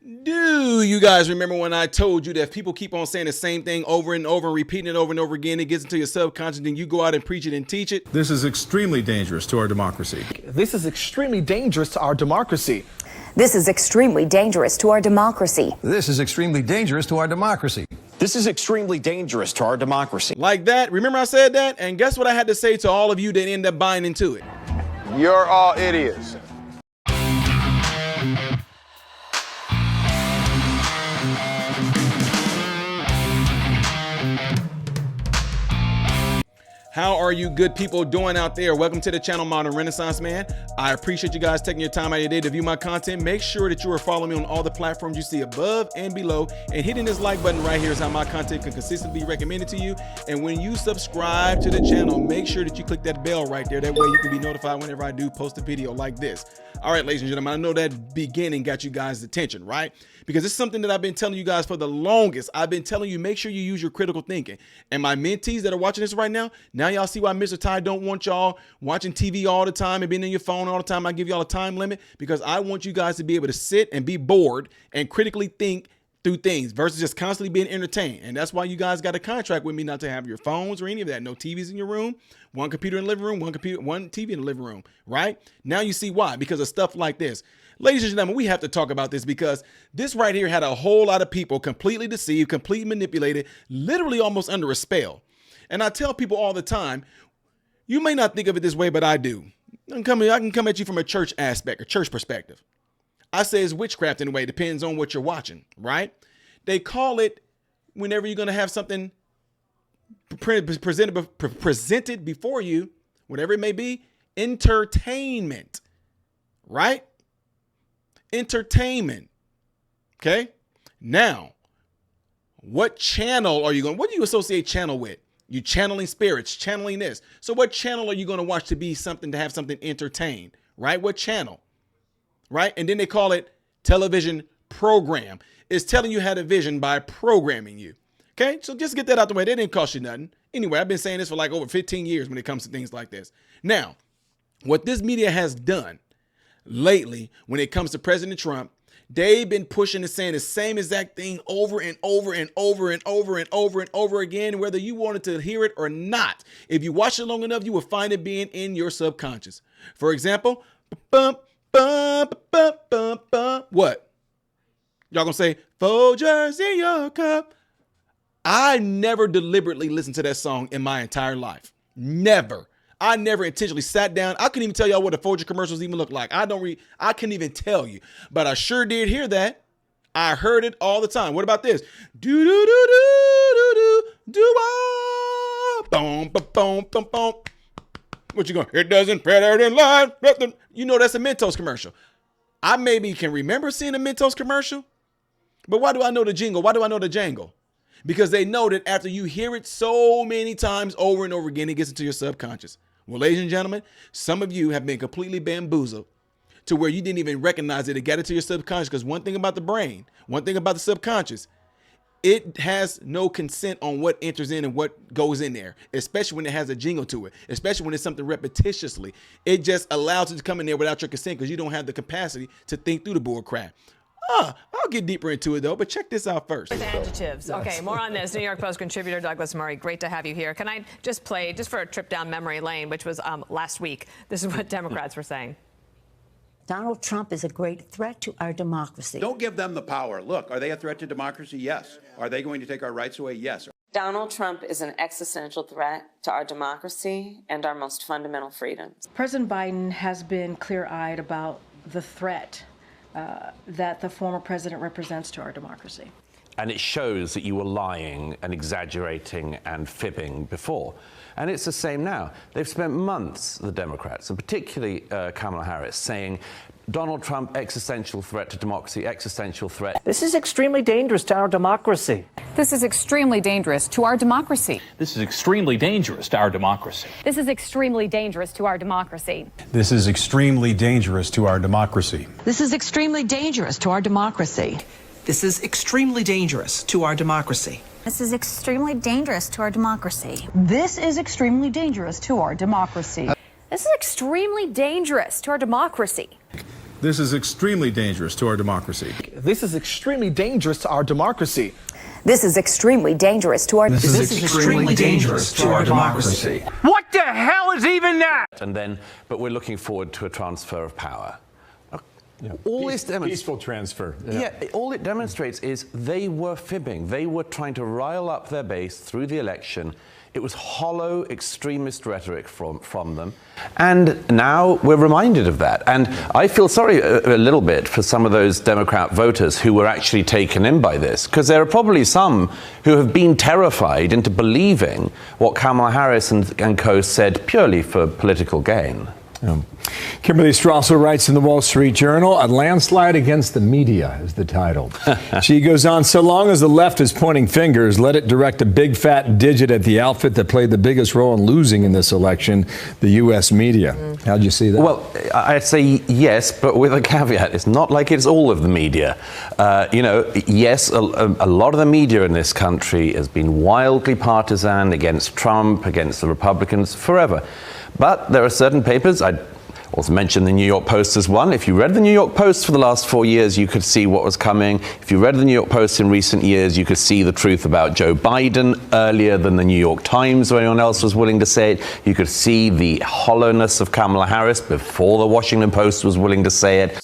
Do you guys remember when I told you that if people keep on saying the same thing over and over and repeating it over and over again, it gets into your subconscious, and you go out and preach it and teach it? This is extremely dangerous to our democracy. This is extremely dangerous to our democracy. This is extremely dangerous to our democracy. This is extremely dangerous to our democracy. This is extremely dangerous to our democracy. Like that. Remember I said that? And guess what I had to say to all of you that end up buying into it? You're all idiots. How are you good people doing out there? Welcome to the channel, Modern Renaissance Man. I appreciate you guys taking your time out of your day to view my content. Make sure that you are following me on all the platforms you see above and below, and hitting this like button right here is how my content can consistently be recommended to you. And when you subscribe to the channel, make sure that you click that bell right there. That way you can be notified whenever I do post a video like this. All right, ladies and gentlemen, I know that beginning got you guys' attention, right? Because it's something that I've been telling you guys for the longest. I've been telling you, make sure you use your critical thinking. And my mentees that are watching this right now y'all see why Mr. Ty don't want y'all watching TV all the time and being on your phone all the time. I give y'all a time limit because I want you guys to be able to sit and be bored and critically think through things versus just constantly being entertained. And that's why you guys got a contract with me not to have your phones or any of that. No TVs in your room, one computer in the living room, one TV in the living room, right? Now you see why, because of stuff like this. Ladies and gentlemen, we have to talk about this because this right here had a whole lot of people completely deceived, completely manipulated, literally almost under a spell. And I tell people all the time, you may not think of it this way, but I do. I can come at you from a church aspect, a church perspective. I say it's witchcraft in a way. It depends on what you're watching, right? They call it, whenever you're going to have something presented before you, whatever it may be, entertainment, right? Entertainment. Okay. Now, what channel are you going? What do you associate channel with? You channeling spirits, channeling this. So what channel are you going to watch to be something, to have something entertained, right? What channel, right? And then they call it television program. It's telling you how to vision by programming you. Okay. So just get that out the way. That didn't cost you nothing. Anyway, I've been saying this for like over 15 years when it comes to things like this. Now, what this media has done lately when it comes to President Trump, they've been pushing and saying the same exact thing over and over and over and over and over and over again, whether you wanted to hear it or not. If you watch it long enough, you will find it being in your subconscious. For example, what? Y'all gonna say, Folgers in your cup. I never deliberately listened to that song in my entire life. Never. I never intentionally sat down. I couldn't even tell y'all what the Folger commercials even look like. I couldn't even tell you, but I sure did hear that. I heard it all the time. What about this? Do do do do do do ah, boom boom boom boom boom. What you going? It doesn't better than life. You know that's a Mentos commercial. I maybe can remember seeing a Mentos commercial, but why do I know the jingle? Why do I know the jangle? Because they know that after you hear it so many times over and over again, it gets into your subconscious. Well, ladies and gentlemen, some of you have been completely bamboozled to where you didn't even recognize that it got into your subconscious. Because one thing about the brain, one thing about the subconscious, it has no consent on what enters in and what goes in there, especially when it has a jingle to it, especially when it's something repetitiously. It just allows it to come in there without your consent because you don't have the capacity to think through the bull crap. I'll get deeper into it, though, but check this out first. With adjectives. Okay, more on this. New York Post contributor Douglas Murray, great to have you here. Can I just play, just for a trip down memory lane, which was last week, this is what Democrats were saying. Donald Trump is a great threat to our democracy. Don't give them the power. Look, are they a threat to democracy? Yes. Are they going to take our rights away? Yes. Donald Trump is an existential threat to our democracy and our most fundamental freedoms. President Biden has been clear-eyed about the threat that the former president represents to our democracy. And it shows that you were lying and exaggerating and fibbing before. And it's the same now. They've spent months, the Democrats, and particularly Kamala Harris, saying Donald Trump, existential threat to democracy, existential threat. This is extremely dangerous to our democracy. This is extremely dangerous to our democracy. This is extremely dangerous to our democracy. This is extremely dangerous to our democracy. This is extremely dangerous to our democracy. This is extremely dangerous to our democracy. This is extremely dangerous to our democracy. This is extremely dangerous to our democracy. This is extremely dangerous to our democracy. This is extremely dangerous to our democracy. This is extremely dangerous to our democracy. This is extremely dangerous to our democracy. This is extremely dangerous to our This is extremely dangerous to our democracy. What the hell is even that? But we're looking forward to a transfer of power. Peaceful transfer. Yeah, all it demonstrates is they were fibbing. They were trying to rile up their base through the election. It was hollow extremist rhetoric from them. And now we're reminded of that. And I feel sorry a little bit for some of those Democrat voters who were actually taken in by this, because there are probably some who have been terrified into believing what Kamala Harris and co said purely for political gain. Kimberly Strassel writes in the Wall Street Journal, "A landslide against the media" is the title. She goes on, "So long as the left is pointing fingers, let it direct a big fat digit at the outfit that played the biggest role in losing in this election, the U.S. media." How'd you see that? Well, I'd say yes, but with a caveat. It's not like it's all of the media. Yes, a lot of the media in this country has been wildly partisan against Trump, against the Republicans forever. But there are certain papers, I'd also mention the New York Post as one. If you read the New York Post for the last 4 years, you could see what was coming. If you read the New York Post in recent years, you could see the truth about Joe Biden earlier than the New York Times or anyone else was willing to say it. You could see the hollowness of Kamala Harris before the Washington Post was willing to say it.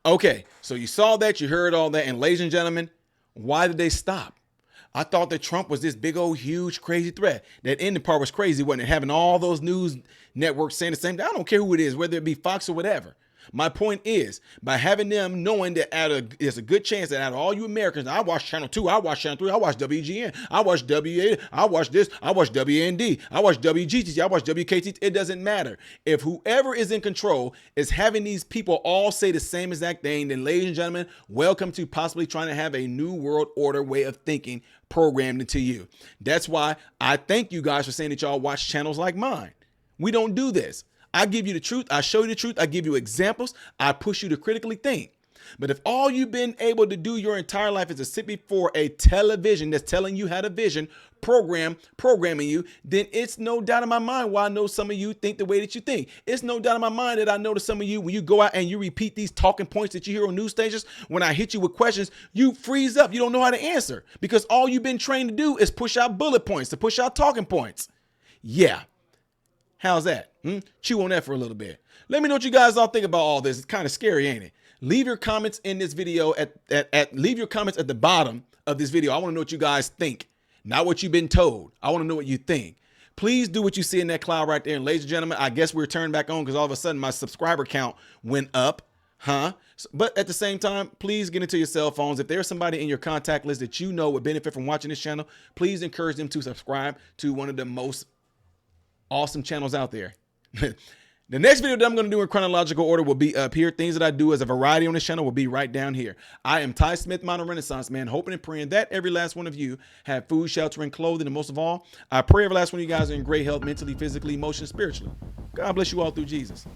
Okay, so you saw that, you heard all that, and ladies and gentlemen, why did they stop? I thought that Trump was this big old huge crazy threat. That ending part was crazy, wasn't it? Having all those news networks saying the same thing. I don't care who it is, whether it be Fox or whatever. My point is, by having them knowing that there's a good chance that out of all you Americans, I watch Channel 2, I watch Channel 3, I watch WGN, I watch WA, I watch this, I watch WND, I watch WGTC, I watch WKT. It doesn't matter. If whoever is in control is having these people all say the same exact thing, then ladies and gentlemen, welcome to possibly trying to have a new world order way of thinking programmed into you. That's why I thank you guys for saying that y'all watch channels like mine. We don't do this. I give you the truth. I show you the truth. I give you examples. I push you to critically think. But if all you've been able to do your entire life is to sit before a television that's telling you how to vision, programming you, then it's no doubt in my mind why I know some of you think the way that you think. It's no doubt in my mind that I know that some of you, when you go out and you repeat these talking points that you hear on news stations, when I hit you with questions, you freeze up. You don't know how to answer because all you've been trained to do is push out bullet points, to push out talking points. Yeah. How's that? Chew on that for a little bit. Let me know what you guys all think about all this. It's kind of scary, ain't it? Leave your comments in this video leave your comments at the bottom of this video. I want to know what you guys think, not what you've been told. I want to know what you think. Please do what you see in that cloud right there. And ladies and gentlemen, I guess we're turned back on because all of a sudden my subscriber count went up. But at the same time, please get into your cell phones. If there's somebody in your contact list that you know would benefit from watching this channel, please encourage them to subscribe to one of the most awesome channels out there. The next video that I'm going to do in chronological order will be up here. Things that I do as a variety on this channel will be right down here. I am Ty Smith, Modern Renaissance Man, hoping and praying that every last one of you have food, shelter, and clothing. And most of all, I pray every last one of you guys are in great health, mentally, physically, emotionally, spiritually. God bless you all through Jesus.